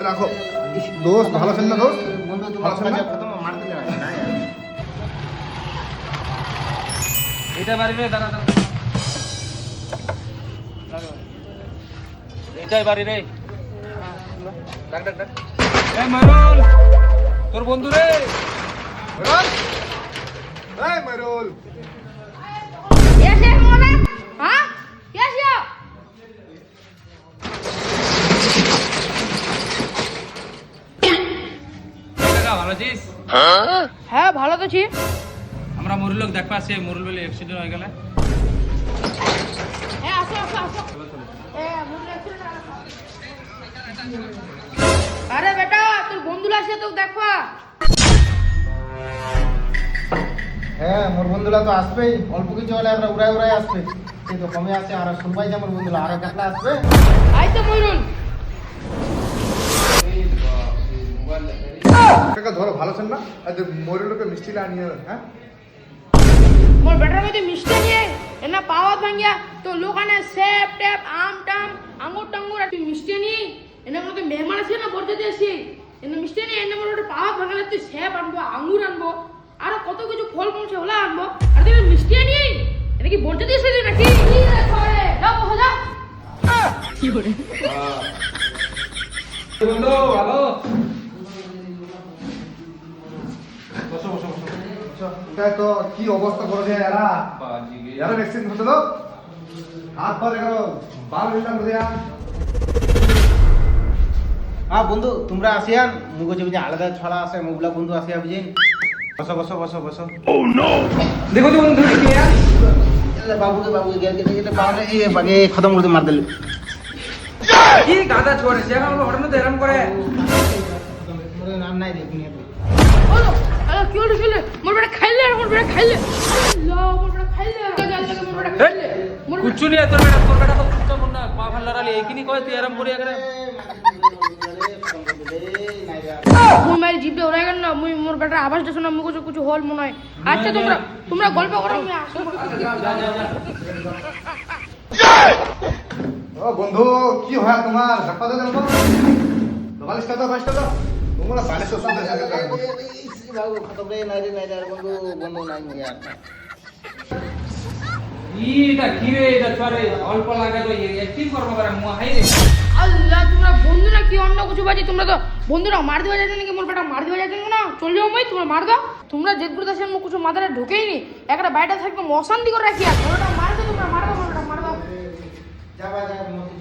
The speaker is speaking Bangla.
রাখো দোস্ত, ভালো আছেন না দোস্ত? ভালো আছেন না? এটা বাড়ি রে, দাঁড়া দাঁড়া, এটাই বাড়ি রে। ডাক ডাক ডাক, এই ময়ূর, তোর বন্ধু রে। ময়ূর, এই ময়ূর, Yes, yes, Mona. Huh? Yes, yeah. ভালো আছিস? হ্যাঁ ভালো তো আছি। আমরা মরুল লোক দেখবা আছে, মরুল বলে অ্যাক্সিডেন্ট হয়ে গেল। হ্যাঁ আসো আসো আসো। আরে বেটা তোর বন্ধুরা আসে তো দেখবা। হ্যাঁ মোর বন্ধুরা তো আসবেই, অল্প কিছু হলে আমরা উড়াই উড়াই আসবে। এই তো কমে আছে, আর শুনবাই যে মোর বন্ধুরা আরো কেটলা আসবে। আই তো মইরুল। কাকা ধরো, ভালো আছেন না? আজ ময়ূরকে মিষ্টি আনিয়ে, হ্যাঁ মোর বেটার মধ্যে মিষ্টি নিয়ে এনা পাওয়া ভাঙ্গিয়া তো লোকানে সেব টেপ আম টাম আঙ্গুর টাঙ্গুর আর তুই মিষ্টি নিয়ে এনা মধ্যে মেহমান আছে না বর্জাতে আসি এনা মিষ্টি নিয়ে এনা মোর পাওয়া ভাঙালে তুই সেব আনবো আঙ্গুর আনবো আর কত কিছু ফল পৌঁছে হলা আনবো আর তুই মিষ্টি নিয়ে এটা কি বর্জাতে আসি নাকি কি রে করে যাও বসে যাও কি করে বন্ধু ভালো, বসো বসো বসো। এটাই তো কি অবস্থা করেছে এরা। এরা ভ্যাকসিন হতে দাও, হাত পা দেখো বাল দিলাম করে। হ্যাঁ বন্ধু তোমরা আসিয়ান, মুখ যে আলাদা ছড়া আছে মুগলা বন্ধু আসিয়া বুঝিন। বসো বসো বসো বসো। দেখো তো বন্ধু কি है বাবুকে বাবুকে গেল গেলে বাবু এই বাগে খতম করতে মার দিল। কি গাদা ছোড়ে সে এখন হঠাৎ মধ্যে এরকম করে। মোর নাম নাই দেখিনি। বলো আরে কি হলো ছিল মোর বেটা খাইলে মোর বেটা খাইলে লো মোর বেটা খাইলে গাল লাগে মোর বেটা খাইলে মোর कुछ नहीं है, তোর বেটা তো কুত্তা মুন্না পা ফাল লড়ালি একই কয় তুই এরকম করিয়া করে। মুই মারি জিভটা উড়াই গেল না মুই মোর বেটার আওয়াজটা শুনে মুখ কিছু হল মনে হয়। আচ্ছা তোমরা তোমরা গল্প করো আমি আসি। ও বন্ধু, কি হয় তোমার? ধাপ্পা দাও তো, বালিশটা দাও, বালিশটা দাও। তোমরা বালিশ তো সব বাবু খতম রে নাই রে নাই রে বন্ধু বন্ধু নাই ইয়ার। এটা কি রে, এটা চরে অল্প লাগে তো একটিং করব করে মু হাই রে। আল্লাহ তোমরা বন্ধুরা কি অন্য কিছু বাজি তোমরা তো বন্ধুরা মার দেওয়া যাচ্ছে নাকি মোর বেটা মার দেওয়া যাচ্ছে না চল যাও মই তোমরা মার দাও তোমরা জেদপুর দাসের মুখ কিছু মাথায় ঢোকেই নি একটা বাইরে থাকবে অশান্তি করে রাখি আর ওটা মার দাও তোমরা মার দাও মোর বেটা মার দাও যাবা যা মতি